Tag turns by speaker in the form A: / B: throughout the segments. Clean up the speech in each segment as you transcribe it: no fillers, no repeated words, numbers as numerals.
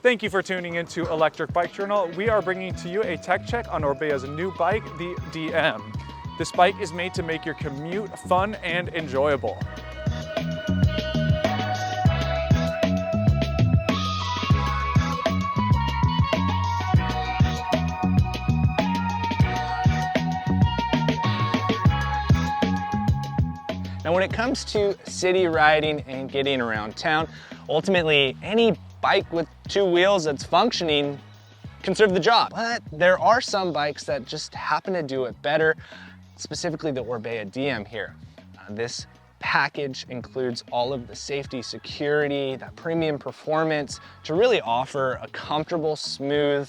A: Thank you for tuning into Electric Bike Journal. We are bringing to you a tech check on Orbea's new bike, the DM. This bike is made to make your commute fun and enjoyable.
B: Now, when it comes to city riding and getting around town, ultimately any bike with two wheels that's functioning can serve the job. But there are some bikes that just happen to do it better, specifically the Orbea Diem here. This package includes all of the safety, security, that premium performance to really offer a comfortable, smooth,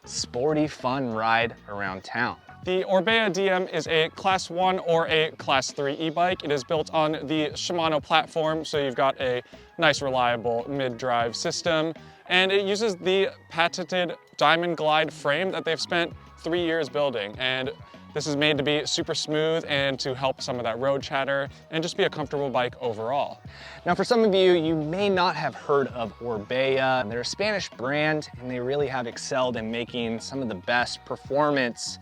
B: sporty, fun ride around town.
C: The Orbea Diem is a Class 1 or a Class 3 e-bike. It is built on the Shimano platform, so you've got a nice, reliable mid-drive system. And it uses the patented Diamond Glide frame that they've spent 3 years building. And this is made to be super smooth and to help some of that road chatter and just be a comfortable bike overall.
B: Now, for some of you, you may not have heard of Orbea. They're a Spanish brand, and they really have excelled in making some of the best performance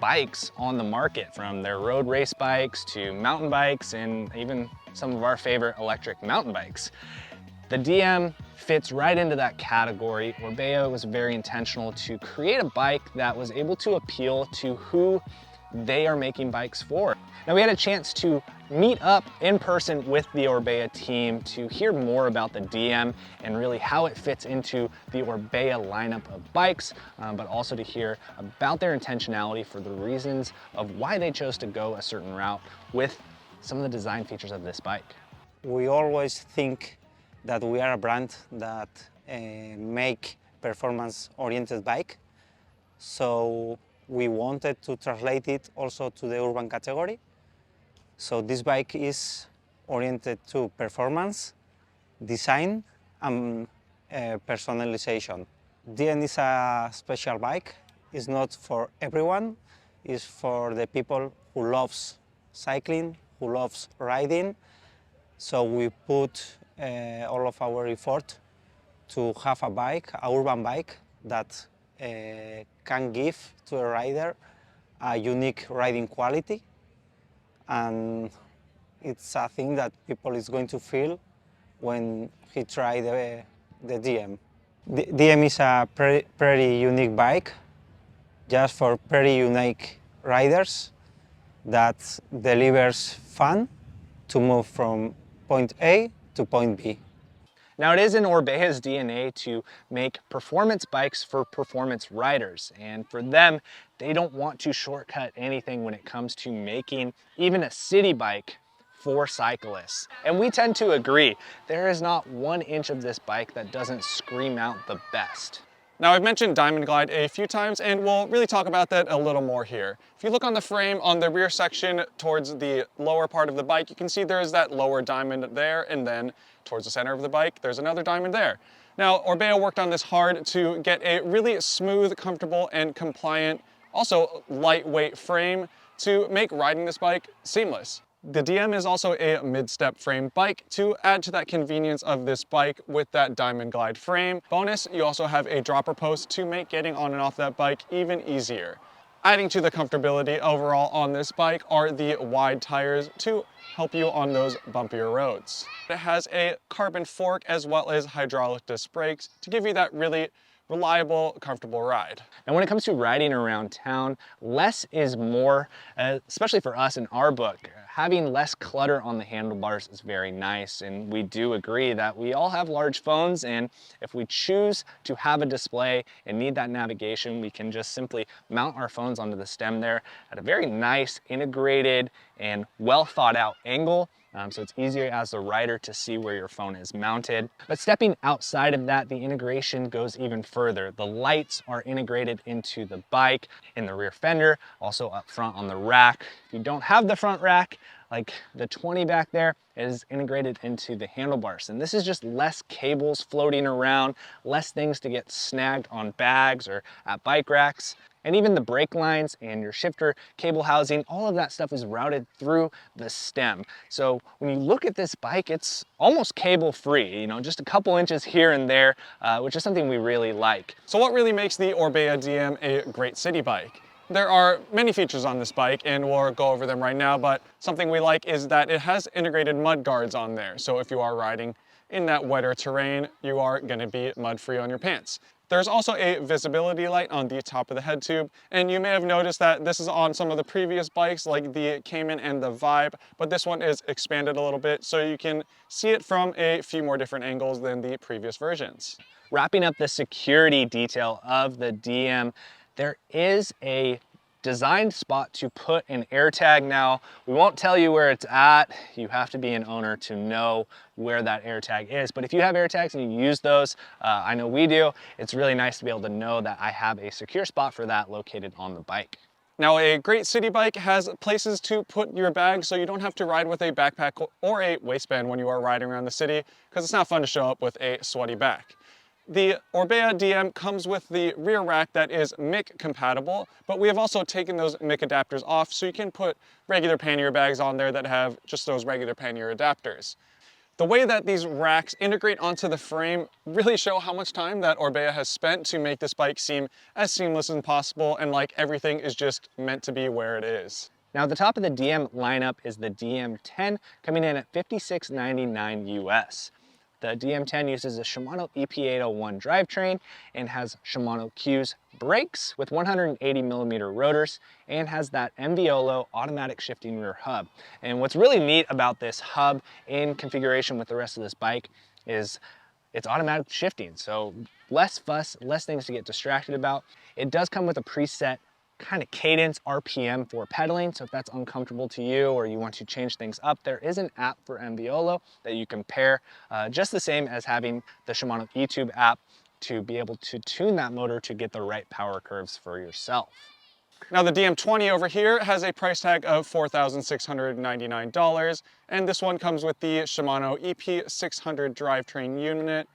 B: bikes on the market, from their road race bikes to mountain bikes and even some of our favorite electric mountain bikes. The DM fits right into that category. Orbea was very intentional to create a bike that was able to appeal to who they are making bikes for. Now, we had a chance to meet up in person with the Orbea team to hear more about the DM and really how it fits into the Orbea lineup of bikes, but also to hear about their intentionality for the reasons of why they chose to go a certain route with some of the design features of this bike.
D: We always think that we are a brand that make performance-oriented bike, so we wanted to translate it also to the urban category. So this bike is oriented to performance, design, and personalization. DM is a special bike. It's not for everyone. It's for the people who loves cycling, who loves riding. So we put all of our effort to have a bike, a urban bike, that can give to a rider a unique riding quality, and it's a thing that people is going to feel when he try the DM. The DM is a pretty unique bike, just for pretty unique riders, that delivers fun to move from point A to point B.
B: Now, it is in Orbea's DNA to make performance bikes for performance riders, and for them, they don't want to shortcut anything when it comes to making even a city bike for cyclists. And we tend to agree. There is not 1 inch of this bike that doesn't scream out the best.
C: Now, I've mentioned Diamond Glide a few times, and we'll really talk about that a little more here. If you look on the frame on the rear section towards the lower part of the bike, you can see there is that lower diamond there, and then towards the center of the bike, there's another diamond there. Now, Orbea worked on this hard to get a really smooth, comfortable, and compliant, also lightweight frame to make riding this bike seamless. The DM is also a mid-step frame bike to add to that convenience of this bike with that Diamond Glide frame. Bonus, you also have a dropper post to make getting on and off that bike even easier. Adding to the comfortability overall on this bike are the wide tires to help you on those bumpier roads. It has a carbon fork as well as hydraulic disc brakes to give you that really reliable, comfortable ride.
B: And when it comes to riding around town, less is more, especially for us in our book. Having less clutter on the handlebars is very nice, and we do agree that we all have large phones, and if we choose to have a display and need that navigation, we can just simply mount our phones onto the stem there at a very nice, integrated, and well thought out angle. So it's easier as the rider to see where your phone is mounted. But stepping outside of that, the integration goes even further. The lights are integrated into the bike, in the rear fender, also up front on the rack. If you don't have the front rack, like the 20 back there is integrated into the handlebars. And this is just less cables floating around, less things to get snagged on bags or at bike racks. And even the brake lines and your shifter cable housing, all of that stuff is routed through the stem. So when you look at this bike, it's almost cable free, you know, just a couple inches here and there, which is something we really like.
C: So what really makes the Orbea Diem a great city bike? There are many features on this bike and we'll go over them right now, but something we like is that it has integrated mud guards on there. So if you are riding in that wetter terrain, you are going to be mud free on your pants. There's also a visibility light on the top of the head tube, and you may have noticed that this is on some of the previous bikes like the Cayman and the Vibe, but this one is expanded a little bit so you can see it from a few more different angles than the previous versions.
B: Wrapping up the security detail of the Diem, there is a designed spot to put an AirTag. Now, we won't tell you where it's at. You have to be an owner to know where that AirTag is. But if you have AirTags and you use those, I know we do, it's really nice to be able to know that I have a secure spot for that located on the bike.
C: Now, a great city bike has places to put your bag so you don't have to ride with a backpack or a waistband when you are riding around the city, because it's not fun to show up with a sweaty back. The Orbea Diem comes with the rear rack that is MIC compatible, but we have also taken those MIC adapters off so you can put regular pannier bags on there that have just those regular pannier adapters. The way that these racks integrate onto the frame really show how much time that Orbea has spent to make this bike seem as seamless as possible and like everything is just meant to be where it is.
B: Now, the top of the Diem lineup is the Diem10, coming in at $56.99 US. The Diem10 uses a Shimano EP6 drivetrain and has Shimano CUES brakes with 180mm rotors and has that Enviolo automatic shifting rear hub. And what's really neat about this hub in configuration with the rest of this bike is it's automatic shifting. So less fuss, less things to get distracted about. It does come with a preset kind of cadence RPM for pedaling, so if that's uncomfortable to you or you want to change things up, there is an app for Enviolo that you can pair just the same as having the Shimano eTube app to be able to tune that motor to get the right power curves for yourself.
C: Now the Diem20 over here has a price tag of $4,699, and this one comes with the Shimano EP6 drivetrain unit,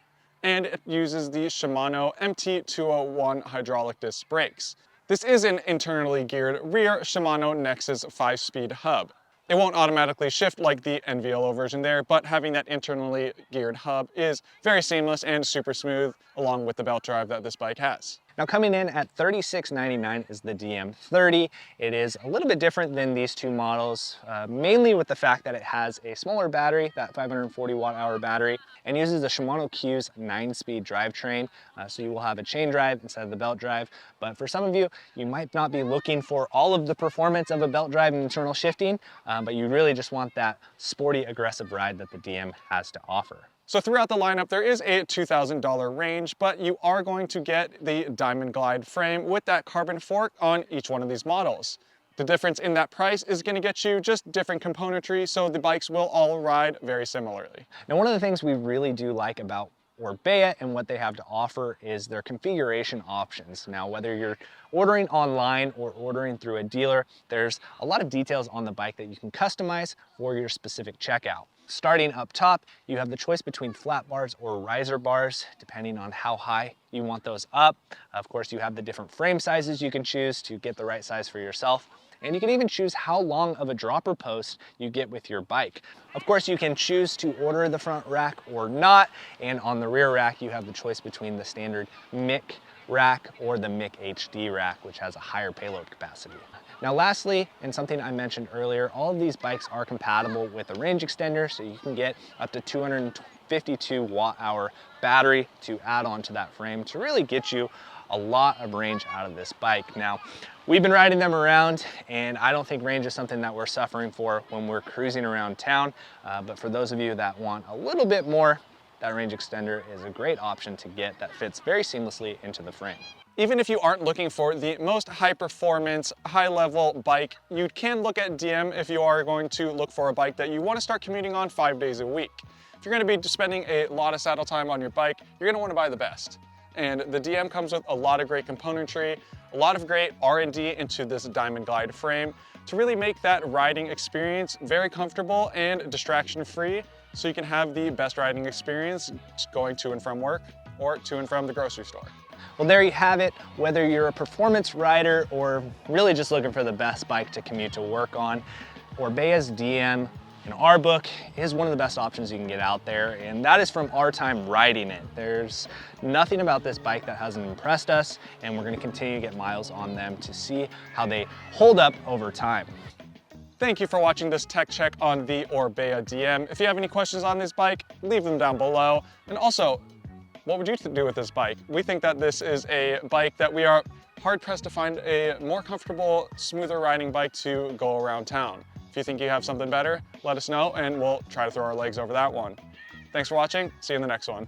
C: and it uses the Shimano MT201 hydraulic disc brakes. This is an internally geared rear Shimano Nexus 5-speed hub. It won't automatically shift like the Enviolo version there, but having that internally geared hub is very seamless and super smooth along with the belt drive that this bike has.
B: Now, coming in at $36.99 is the Diem30. It is a little bit different than these two models, mainly with the fact that it has a smaller battery, that 540 watt-hour battery, and uses the Shimano CUES 9-speed drivetrain. So you will have a chain drive instead of the belt drive. But for some of you, you might not be looking for all of the performance of a belt drive and internal shifting, but you really just want that sporty, aggressive ride that the Diem has to offer.
C: So throughout the lineup, there is a $2,000 range, but you are going to get the Diamond Glide frame with that carbon fork on each one of these models. The difference in that price is going to get you just different componentry, so the bikes will all ride very similarly.
B: Now, one of the things we really do like about Orbea and what they have to offer is their configuration options. Now, whether you're ordering online or ordering through a dealer, there's a lot of details on the bike that you can customize for your specific checkout. Starting up top, you have the choice between flat bars or riser bars, depending on how high you want those up. Of course, you have the different frame sizes you can choose to get the right size for yourself. And you can even choose how long of a dropper post you get with your bike. Of course, you can choose to order the front rack or not. And on the rear rack, you have the choice between the standard MIC rack or the MIC HD rack, which has a higher payload capacity. Now lastly, and something I mentioned earlier, all of these bikes are compatible with a range extender, so you can get up to 252 watt-hour battery to add on to that frame to really get you a lot of range out of this bike. Now, we've been riding them around, and I don't think range is something that we're suffering for when we're cruising around town, but for those of you that want a little bit more, that range extender is a great option to get that fits very seamlessly into the frame.
C: Even if you aren't looking for the most high-performance, high-level bike, you can look at Diem if you are going to look for a bike that you want to start commuting on 5 days a week. If you're going to be spending a lot of saddle time on your bike, you're going to want to buy the best. and the DM comes with a lot of great componentry, a lot of great R&D into this Diamond Glide frame to really make that riding experience very comfortable and distraction-free, so you can have the best riding experience going to and from work or to and from the grocery store.
B: Well, there you have it. Whether you're a performance rider or really just looking for the best bike to commute to work on, Orbea's DM in our book is one of the best options you can get out there, and that is from our time riding it. There's nothing about this bike that hasn't impressed us, and we're gonna continue to get miles on them to see how they hold up over time.
C: Thank you for watching this tech check on the Orbea DM. If you have any questions on this bike, leave them down below. And also, what would you do with this bike? We think that this is a bike that we are hard-pressed to find a more comfortable, smoother riding bike to go around town. If you think you have something better, let us know and we'll try to throw our legs over that one. Thanks for watching. See you in the next one.